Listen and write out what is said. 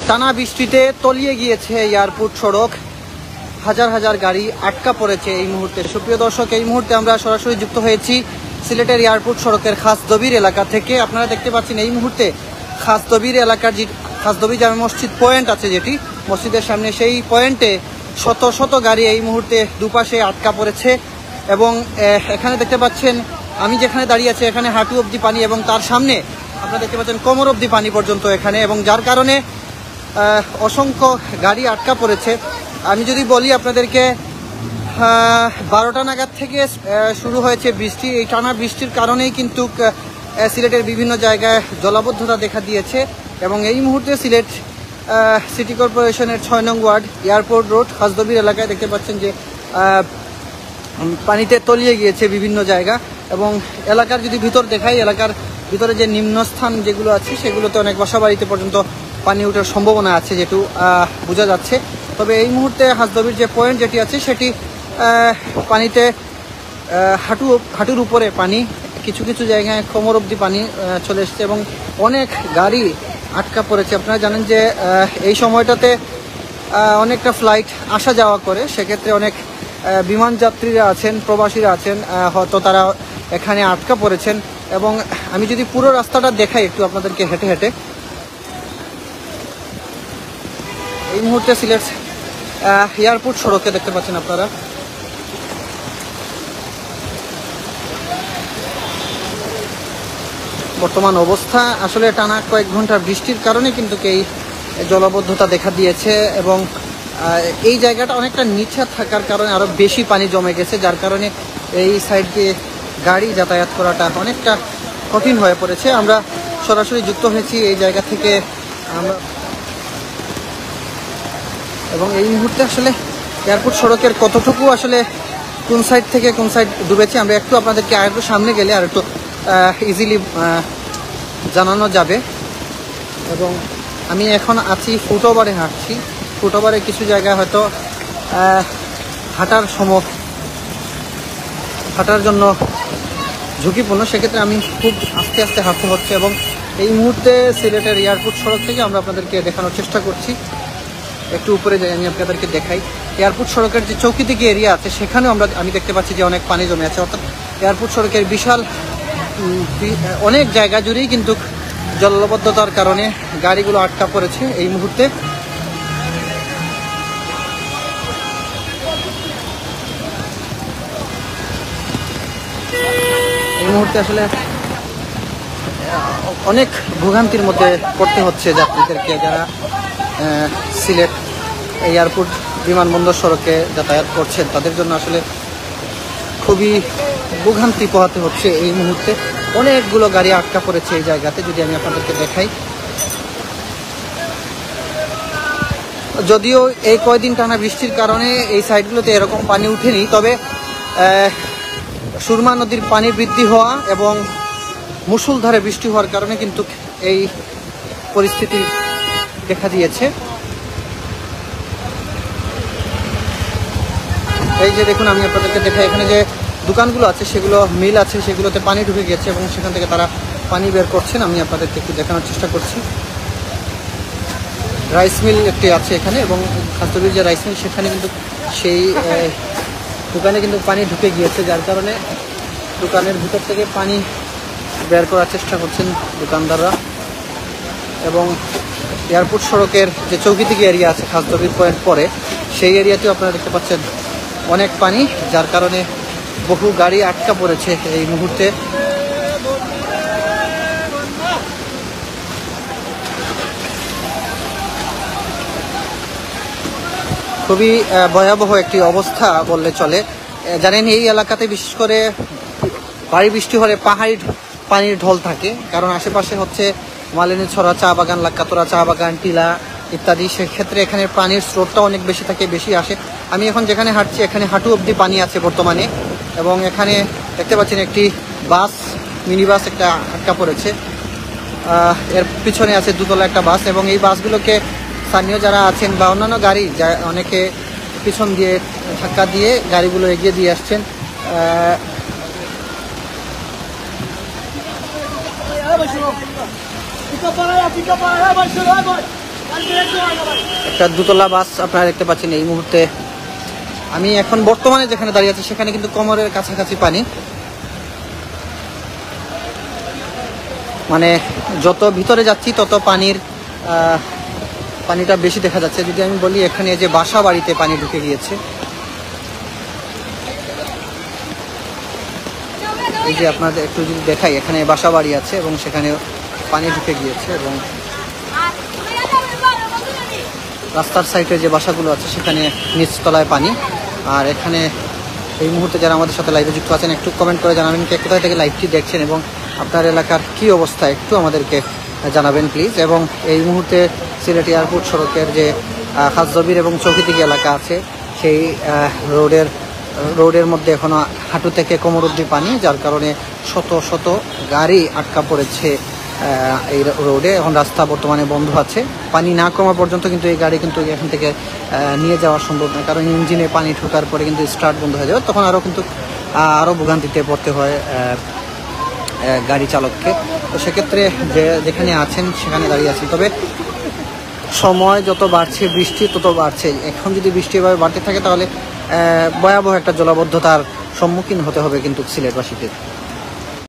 টানা বৃষ্টিতে তলিয়ে গিয়েছে এয়ারপোর্ট সড়ক, হাজার হাজার গাড়ি আটকা পড়েছে এই মুহূর্তে। সুপ্রিয় দর্শক, এই মুহূর্তে আমরা সরাসরি যুক্ত হয়েছি সিলেটের এয়ারপোর্ট সড়কের খাসদবির এলাকা থেকে। আপনারা দেখতে পাচ্ছেন এই মুহূর্তে খাসদবির এলাকার যে খাসদবি জামে মসজিদ পয়েন্ট আছে, যেটি মসজিদের সামনে, সেই পয়েন্টে শত শত গাড়ি এই মুহূর্তে দুপাশে আটকা পড়েছে। এবং এখানে দেখতে পাচ্ছেন আমি যেখানে দাঁড়িয়ে আছি এখানে হাঁটু অবধি পানি, এবং তার সামনে আপনারা দেখতে পাচ্ছেন কোমর অবধি পানি পর্যন্ত এখানে, এবং যার কারণে অসংখ্য গাড়ি আটকা পড়েছে। আমি যদি বলি আপনাদেরকে, 12টা নাগাদ থেকে শুরু হয়েছে বৃষ্টি। এই টানা বৃষ্টির কারণেই কিন্তু সিলেটের বিভিন্ন জায়গায় জলাবদ্ধতা দেখা দিয়েছে। এবং এই মুহূর্তে সিলেট সিটি কর্পোরেশনের 6 নং ওয়ার্ড এয়ারপোর্ট রোড খাসদবির এলাকায় দেখতে পাচ্ছেন যে পানিতে তলিয়ে গিয়েছে বিভিন্ন জায়গা। এবং এলাকার যদি ভিতর দেখাই, এলাকার ভিতরে যে নিম্নস্থান যেগুলো আছে সেগুলোতে অনেক বাসাবাড়িতে পর্যন্ত পানি ওঠার সম্ভাবনা আছে, যেটু বোঝা যাচ্ছে। তবে এই মুহূর্তে খাসদবির যে পয়েন্ট যেটি আছে সেটি পানিতে হাঁটুর উপরে পানি, কিছু কিছু জায়গায় কোমর অবধি পানি চলে এসছে, এবং অনেক গাড়ি আটকা পড়েছে। আপনারা জানেন যে এই সময়টাতে অনেকটা ফ্লাইট আসা যাওয়া করে, সেক্ষেত্রে অনেক বিমান যাত্রীরা আছেন, প্রবাসীরা আছেন, হয়তো তারা এখানে আটকা পড়েছেন। এবং আমি যদি পুরো রাস্তাটা দেখাই একটু আপনাদেরকে হেঁটে হেঁটে, এই মুহূর্তে সিলেট এয়ারপোর্ট সড়কে দেখতে পাচ্ছেন আপনারা বর্তমান অবস্থা। আসলে টানা কয়েক ঘন্টার বৃষ্টির কারণে কিন্তু এই জলাবদ্ধতা দেখা দিয়েছে, এবং এই জায়গাটা অনেকটা নিচে থাকার কারণে আরো বেশি পানি জমে গেছে, যার কারণে এই সাইড দিয়ে গাড়ি যাতায়াত করাটা অনেকটা কঠিন হয়ে পড়েছে। আমরা সরাসরি যুক্ত হয়েছি এই জায়গা থেকে আমরা, এবং এই মুহূর্তে আসলে এয়ারপোর্ট সড়কের কতটুকু আসলে কোন সাইড থেকে কোন সাইড ডুবেছে আমরা একটু আপনাদেরকে আর একটু সামনে গেলে আর একটু ইজিলি জানানো যাবে। এবং আমি এখন আছি ফুটওভারে, হাঁটছি ফুটওভারে। কিছু জায়গায় হয়তো হাঁটার জন্য ঝুঁকিপূর্ণ, সেক্ষেত্রে আমি খুব আস্তে আস্তে হাঁটতে হচ্ছে। এবং এই মুহূর্তে সিলেটের এয়ারপোর্ট সড়ক থেকে আমরা আপনাদেরকে দেখানোর চেষ্টা করছি। একটু উপরে যাই, আমি আপনাদেরকে দেখাই। এয়ারপোর্ট সড়কের যে চৌকিদিকে এরিয়া আছে সেখানেও আমি দেখতে পাচ্ছি যে অনেক পানি জমে আছে, অর্থাৎ এয়ারপোর্ট সড়কের বিশাল অনেক জায়গা জুড়েই কিন্তু জলবদ্ধতার কারণে গাড়িগুলো আটকা পড়েছে এই মুহূর্তে। এই মুহূর্তে আসলে অনেক ভোগান্তির মধ্যে পড়তে হচ্ছে যাত্রীদেরকে, যারা সিলেট এয়ারপোর্ট বিমানবন্দর সড়কে যাতায়াত করছেন তাদের জন্য আসলে খুবই ভোগান্তি পোহাতে হচ্ছে এই মুহূর্তে। অনেকগুলো গাড়ি আটকা পড়েছে এই জায়গাতে, যদি আমি আপনাদেরকে দেখাই। যদিও এই কয়দিন টানা বৃষ্টির কারণে এই সাইডগুলোতে এরকম পানি উঠেনি, তবে সুরমা নদীর পানি বৃদ্ধি হওয়া এবং মুষলধারে বৃষ্টি হওয়ার কারণে কিন্তু এই পরিস্থিতি দেখা দিয়েছে। এই যে দেখুন, আমি আপনাদেরকে দেখাই, এখানে যে দোকানগুলো আছে সেগুলো মিল আছে, সেগুলোতে পানি ঢুকে গেছে এবং সেখান থেকে তারা পানি বের করছেন। আমি আপনাদেরকে একটু দেখানোর চেষ্টা করছি। রাইস মিল একটি আছে এখানে, এবং খাসদবির যে রাইস মিল সেখানে কিন্তু সেই দোকানে কিন্তু পানি ঢুকে গিয়েছে, যার কারণে দোকানের ভিতর থেকে পানি বের করার চেষ্টা করছেন দোকানদাররা। এবং এয়ারপোর্ট সড়কের যে চৌকিদিকে এরিয়া আছে খাসদবির পয়েন্ট পরে, সেই এরিয়াতেও আপনারা দেখতে পাচ্ছেন অনেক পানি, যার কারণে বহু গাড়ি আটকা পড়েছে এই মুহূর্তে। খুবই ভয়াবহ একটি অবস্থা বললে চলে। জানেন, এই এলাকাতে বিশেষ করে ভারী বৃষ্টি হলে পাহাড়ি পানির ঢল থাকে, কারণ আশেপাশে হচ্ছে মালিনী ছড়া চা বাগান, লাক্কাতোরা চা বাগান, টিলা ইত্যাদি। সেক্ষেত্রে এখানে পানির স্রোতটা অনেক বেশি থাকে, বেশি আসে। আমি এখন যেখানে হাঁটছি এখানে হাঁটু অবধি পানি আছে বর্তমানে, এবং এখানে দেখতে পাচ্ছেন একটি বাস, মিনি বাস একটা আটকা পড়েছে। এর পিছনে আছে দুতলা একটা বাস, এবং এই বাসগুলোকে স্থানীয় যারা আছেন বা অন্যান্য গাড়ি অনেকে পিছন দিয়ে ধাক্কা দিয়ে গাড়িগুলো এগিয়ে দিয়ে আসছেন। একটা দুতলা বাস আপনারা দেখতে পাচ্ছেন এই মুহূর্তে। আমি এখন বর্তমানে যেখানে দাঁড়িয়ে আছি সেখানে কিন্তু কোমরের কাছাকাছি পানি, মানে যত ভিতরে যাচ্ছি তত পানিটা বেশি দেখা যাচ্ছে। যদি আমি বলি এখানে যে বাসা বাড়িতে পানি ঢুকে গিয়েছে, এই যে আপনাদের একটু যদি দেখাই, এখানে বাসা বাড়ি আছে এবং সেখানে পানি ঢুকে গিয়েছে এবং রাস্তার সাইডে যে বাসাগুলো আছে সেখানে নিচতলায় পানি। আর এখানে এই মুহূর্তে যারা আমাদের সাথে লাইভে যুক্ত আছেন একটু কমেন্ট করে জানাবেন কে কোথায় থেকে লাইভটি দেখছেন এবং আপনার এলাকার কি অবস্থা একটু আমাদেরকে জানাবেন প্লিজ। এবং এই মুহূর্তে সিলেট এয়ারপোর্ট সড়কের যে খাসজবির এবং চৌকিদিঘি এলাকা আছে সেই রোডের মধ্যে এখনো হাঁটু থেকে কোমর অবধি পানি, যার কারণে শত শত গাড়ি আটকা পড়েছে এই রোডে। এখন রাস্তা বর্তমানে বন্ধ আছে, পানি না কমা পর্যন্ত কিন্তু এই গাড়ি কিন্তু এখান থেকে নিয়ে যাওয়া সম্ভব নয়, কারণ ইঞ্জিনে পানি ঢোকার পরে কিন্তু স্টার্ট বন্ধ হয়ে যাবে, তখন আরও ভোগান্তিতে পড়তে হয় গাড়ি চালককে। তো সেক্ষেত্রে যেখানে আছেন সেখানে দাঁড়িয়ে আছেন। তবে সময় যত বাড়ছে বৃষ্টি তত বাড়ছে, এখন যদি বৃষ্টি এভাবে বাড়তে থাকে তাহলে ভয়াবহ একটা জলাবদ্ধতার সম্মুখীন হতে হবে কিন্তু সিলেটবাসীকে।